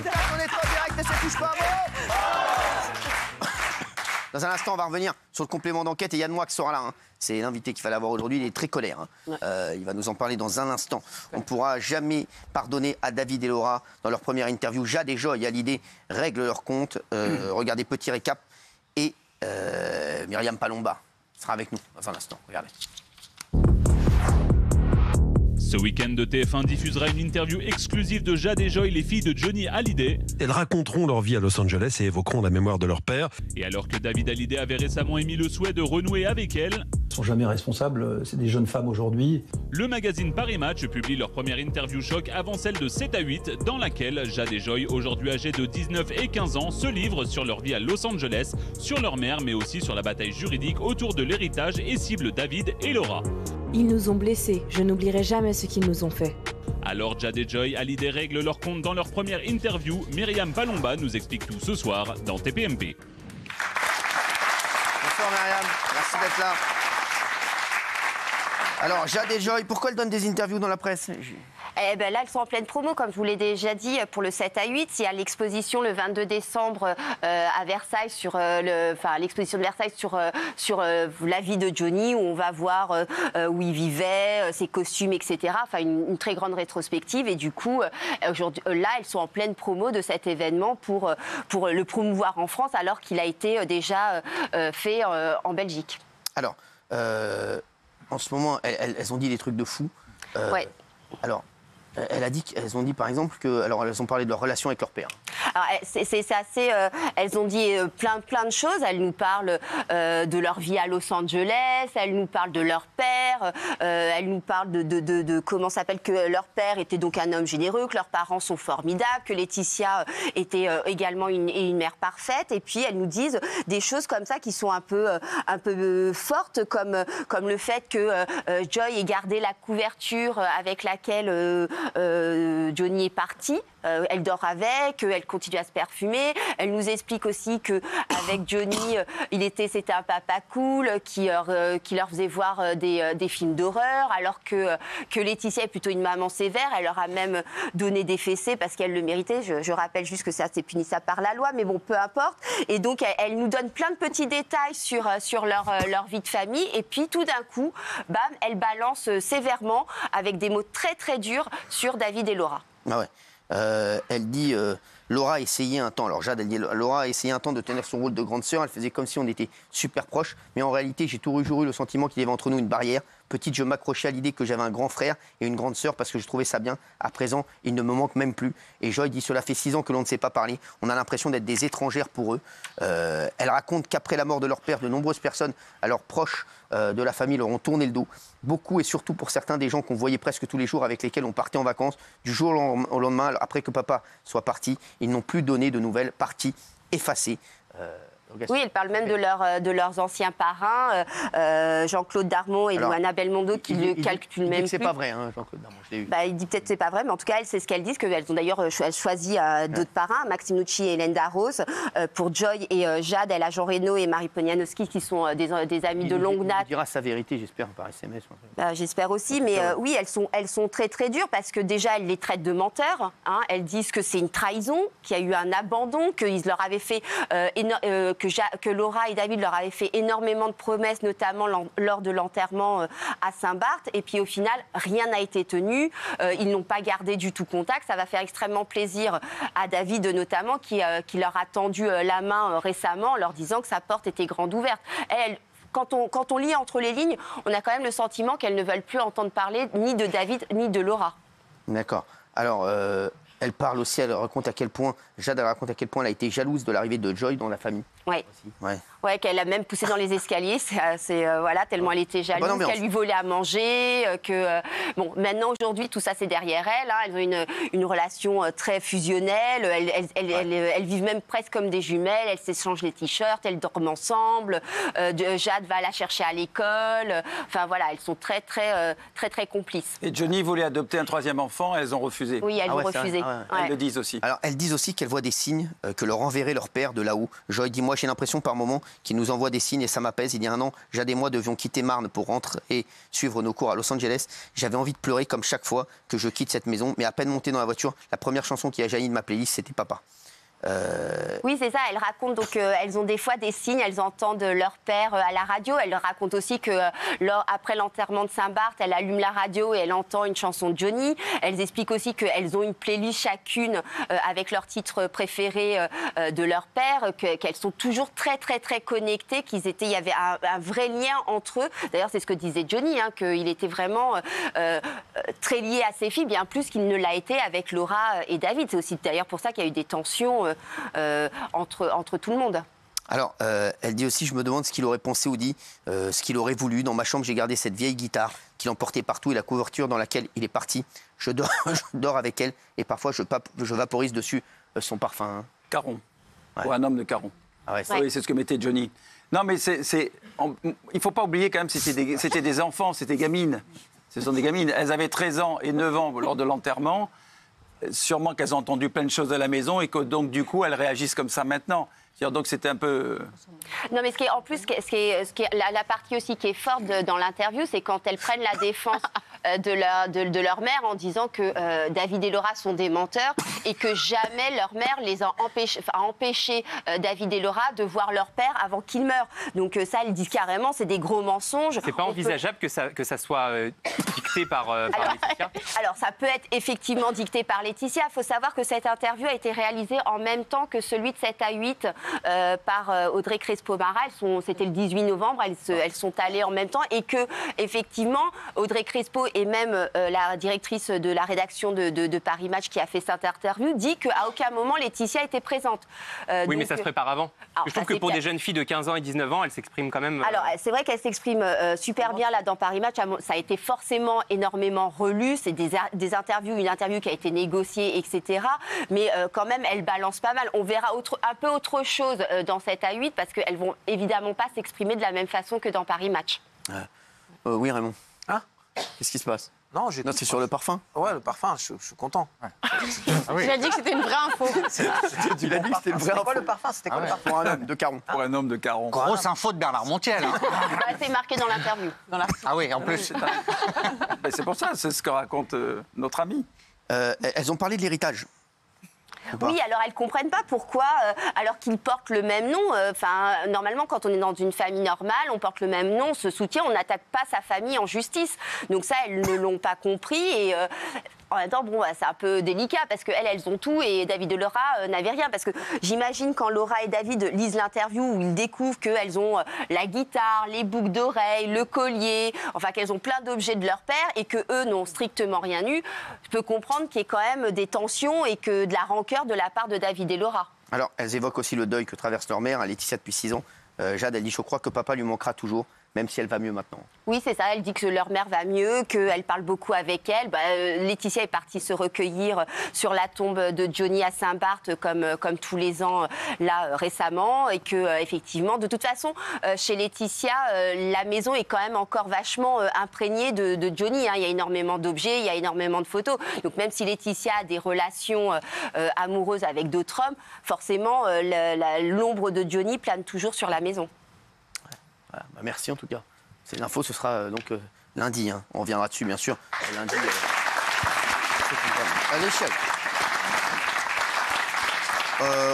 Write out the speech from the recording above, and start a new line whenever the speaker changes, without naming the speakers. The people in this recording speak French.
44, on est en direct et ça touche pas bon. Dans un instant, on va revenir sur le complément d'enquête et Yann Moix sera là. C'est l'invité qu'il fallait avoir aujourd'hui, il est très colère. Il va nous en parler dans un instant. On ne pourra jamais pardonner à David et Laura dans leur première interview. Jade et Joy, Hallyday règlent leur compte. Regardez, petit récap. Et Myriam Palomba sera avec nous dans un instant. Regardez.
Ce week-end de TF1 diffusera une interview exclusive de Jade et Joy, les filles de Johnny Hallyday.
Elles raconteront leur vie à Los Angeles et évoqueront la mémoire de leur père.
Et alors que David Hallyday avait récemment émis le souhait de renouer avec elles,
Ils ne sont jamais responsables, c'est des jeunes femmes aujourd'hui.
le magazine Paris Match publie leur première interview choc avant celle de 7 à 8, dans laquelle Jade et Joy, aujourd'hui âgées de 19 et 15 ans, se livrent sur leur vie à Los Angeles, sur leur mère, mais aussi sur la bataille juridique autour de l'héritage et ciblent David et Laura.
Ils nous ont blessés, je n'oublierai jamais ce qu'ils nous ont fait.
Alors Jade et Joy, Hallyday règlent leur compte dans leur première interview. Myriam Palomba nous explique tout ce soir dans TPMP.
Bonsoir Myriam, merci d'être là. Alors Jade et Joy, pourquoi elles donnent des interviews dans la presse ?
Eh ben là, elles sont en pleine promo, comme je vous l'ai déjà dit, pour le 7 à 8. Il y a l'exposition le 22 décembre à Versailles, l'exposition de Versailles sur la vie de Johnny, où on va voir où il vivait, ses costumes, etc. Enfin, une très grande rétrospective. Et du coup, aujourd'hui, là, elles sont en pleine promo de cet événement pour le promouvoir en France, alors qu'il a été déjà fait en Belgique.
Alors, en ce moment, elles ont dit des trucs de fou.
Ouais.
Alors, elles ont dit par exemple elles ont parlé de leur relation avec leur père.
Alors, c'est assez. Elles ont dit plein de choses. Elles nous parlent de leur vie à Los Angeles. Elles nous parlent de leur père. Elles nous parlent de comment s'appelle, que leur père était donc un homme généreux, que leurs parents sont formidables, que Laetitia était également une mère parfaite. Et puis elles nous disent des choses comme ça qui sont un peu fortes, comme le fait que Joy ait gardé la couverture avec laquelle Johnny est parti. Elle dort avec, elle continue à se parfumer. Elle nous explique aussi qu'avec Johnny, c'était un papa cool qui leur faisait voir des films d'horreur, alors que Laetitia est plutôt une maman sévère. Elle leur a même donné des fessées parce qu'elle le méritait. Je rappelle juste que ça, c'est punissable par la loi, mais bon, peu importe. Et donc, elle nous donne plein de petits détails sur leur vie de famille. Et puis, tout d'un coup, bam, elle balance sévèrement, avec des mots très, très durs, sur David et Laura.
Ah ouais. Elle dit Laura a essayé un temps. Alors Jade, elle dit Laura a essayé un temps de tenir son rôle de grande sœur. Elle faisait comme si on était super proches. Mais en réalité, j'ai toujours eu le sentiment qu'il y avait entre nous une barrière. Petite, je m'accrochais à l'idée que j'avais un grand frère et une grande sœur parce que je trouvais ça bien. À présent, il ne me manque même plus. Et Joy dit cela fait 6 ans que l'on ne s'est pas parlé. On a l'impression d'être des étrangères pour eux. Elle raconte qu'après la mort de leur père, de nombreuses personnes, alors proches de la famille, leur ont tourné le dos. Beaucoup et surtout pour certains des gens qu'on voyait presque tous les jours, avec lesquels on partait en vacances. Du jour au lendemain, après que papa soit parti, ils n'ont plus donné de nouvelles, partis, effacés.
Oui, elle parle même de leurs anciens parrains, Jean-Claude Darmon et Luana Belmondo, qui ne le calculent même plus.
C'est pas vrai, hein, Jean-Claude Darmon, je l'ai eu.
Il dit peut-être que c'est pas vrai, mais en tout cas, c'est ce qu'elles disent, qu'elles ont d'ailleurs choisi d'autres parrains, Maxime Nucci et Hélène Darroze. Pour Joy et Jade, elle a Jean Reno et Marie Ponianowski, qui sont des amis de longue date.
Il dira sa vérité, j'espère, par SMS.
J'espère aussi, mais oui, elles sont très très dures, parce que déjà, elles les traitent de menteurs. Hein. Elles disent que c'est une trahison, qu'il y a eu un abandon, qu'ils leur avaient fait que Laura et David leur avaient fait énormément de promesses, notamment lors de l'enterrement à Saint-Barth. Et puis au final, rien n'a été tenu. Ils n'ont pas gardé du tout contact. Ça va faire extrêmement plaisir à David, notamment, qui leur a tendu la main récemment, en leur disant que sa porte était grande ouverte. Quand on lit entre les lignes, on a quand même le sentiment qu'elles ne veulent plus entendre parler ni de David ni de Laura.
D'accord. Alors, elle parle aussi, Jade raconte à quel point elle a été jalouse de l'arrivée de Joy dans la famille.
Oui.
Ouais.
Ouais, qu'elle a même poussé dans les escaliers, tellement elle était jalouse, qu'elle lui volait à manger, bon, maintenant, aujourd'hui, tout ça, c'est derrière elle. Hein. Elles ont une relation très fusionnelle. Elles vivent même presque comme des jumelles. Elles s'échangent les t-shirts, elles dorment ensemble. Jade va la chercher à l'école. Enfin, voilà, elles sont très, très, très, très complices.
Et Johnny voulait adopter un 3e enfant, elles ont refusé.
Oui, elles ont refusé.
elles le disent aussi.
Alors, elles disent aussi qu'elles voient des signes que leur enverrait leur père de là-haut. Joy dit, moi j'ai l'impression par moment qu'il nous envoie des signes et ça m'apaise. Il y a un an, Jade et moi devions quitter Marne pour rentrer et suivre nos cours à Los Angeles. J'avais envie de pleurer comme chaque fois que je quitte cette maison, mais à peine monté dans la voiture, la première chanson qui a jailli de ma playlist, c'était Papa.
Oui, c'est ça. Elles racontent donc elles ont des fois des signes, elles entendent leur père à la radio. Elles racontent aussi que après l'enterrement de Saint-Barth, elle allume la radio et elle entend une chanson de Johnny. Elles expliquent aussi qu'elles ont une playlist chacune avec leurs titres préférés de leur père, qu'elles sont toujours très très très connectées, il y avait un vrai lien entre eux. D'ailleurs, c'est ce que disait Johnny, qu'il était vraiment très lié à ses filles, bien plus qu'il ne l'a été avec Laura et David. C'est aussi d'ailleurs pour ça qu'il y a eu des tensions entre tout le monde.
Alors, elle dit aussi, je me demande ce qu'il aurait pensé ou dit, ce qu'il aurait voulu. Dans ma chambre, j'ai gardé cette vieille guitare qu'il emportait partout et la couverture dans laquelle il est parti. Je dors avec elle et parfois je vaporise dessus son parfum.
Caron, pour un homme de Caron.
Ah ouais,
oui, c'est ce que mettait Johnny. Non, mais il ne faut pas oublier quand même, c'était des enfants, c'était gamines. Ce sont des gamines. Elles avaient 13 ans et 9 ans lors de l'enterrement. Sûrement qu'elles ont entendu plein de choses à la maison et que donc du coup elles réagissent comme ça maintenant. Donc c'était un peu...
Non, mais la partie aussi qui est forte dans l'interview, c'est quand elles prennent la défense de leur mère en disant que David et Laura sont des menteurs et que jamais leur mère les a empêché David et Laura de voir leur père avant qu'il meure. Donc ça, elles disent carrément, c'est des gros mensonges.
C'est pas envisageable que ça soit dicté par Laetitia?
Alors ça peut être effectivement dicté par Laetitia. Il faut savoir que cette interview a été réalisée en même temps que celui de 7 à 8 par Audrey Crespo-Mara. C'était le 18 novembre, elles sont allées en même temps et que effectivement Audrey Crespo et même la directrice de la rédaction de Paris Match qui a fait cette interview dit qu'à aucun moment Laetitia était présente.
Oui, mais ça se prépare avant. Je trouve que pour des jeunes filles de 15 ans et 19 ans, elles s'expriment quand même...
Alors, c'est vrai qu'elles s'expriment super bien là dans Paris Match. Ça a été forcément énormément relu. C'est des interviews, une interview qui a été négociée, etc. Mais quand même, elles balancent pas mal. On verra un peu autre chose dans 7 à 8 parce qu'elles vont évidemment pas s'exprimer de la même façon que dans Paris Match.
Oui, Raymond.
Hein?
Qu'est-ce qui se passe?
Non,
c'est sur le parfum.
Ouais, le parfum, je suis content. Ouais.
Tu as dit que c'était une vraie info.
Tu l'as dit que c'était une vraie info.
C'était quoi le parfum? C'était quoi le parfum?
Pour un homme de Caron.
Pour un homme de Caron.
Grosse info de Bernard Montiel. Hein.
C'est marqué dans l'interview.
Ah oui, en plus.
C'est pour ça, c'est ce que raconte notre ami.
Elles ont parlé de l'héritage.
Oui, alors elles ne comprennent pas pourquoi, alors qu'ils portent le même nom. Normalement, quand on est dans une famille normale, on porte le même nom, on se soutient, on n'attaque pas sa famille en justice. Donc ça, elles ne l'ont pas compris et... En même temps, c'est un peu délicat parce qu'elles ont tout et David et Laura n'avaient rien. Parce que j'imagine quand Laura et David lisent l'interview où ils découvrent qu'elles ont la guitare, les boucles d'oreilles, le collier, enfin qu'elles ont plein d'objets de leur père et qu'eux n'ont strictement rien eu, je peux comprendre qu'il y ait quand même des tensions et que de la rancœur de la part de David et Laura.
Alors, elles évoquent aussi le deuil que traverse leur mère, Laetitia depuis 6 ans. Jade, elle dit, je crois que papa lui manquera toujours, même si elle va mieux maintenant.
Oui, c'est ça. Elle dit que leur mère va mieux, qu'elle parle beaucoup avec elle. Laetitia est partie se recueillir sur la tombe de Johnny à Saint-Barth, comme tous les ans, là, récemment. Et que, effectivement, de toute façon, chez Laetitia, la maison est quand même encore vachement imprégnée de Johnny. Il y a énormément d'objets, il y a énormément de photos. Donc, même si Laetitia a des relations amoureuses avec d'autres hommes, forcément, l'ombre de Johnny plane toujours sur la maison.
Merci en tout cas. C'est l'info, ce sera donc lundi. On reviendra dessus, bien sûr. Lundi. À l'échelle.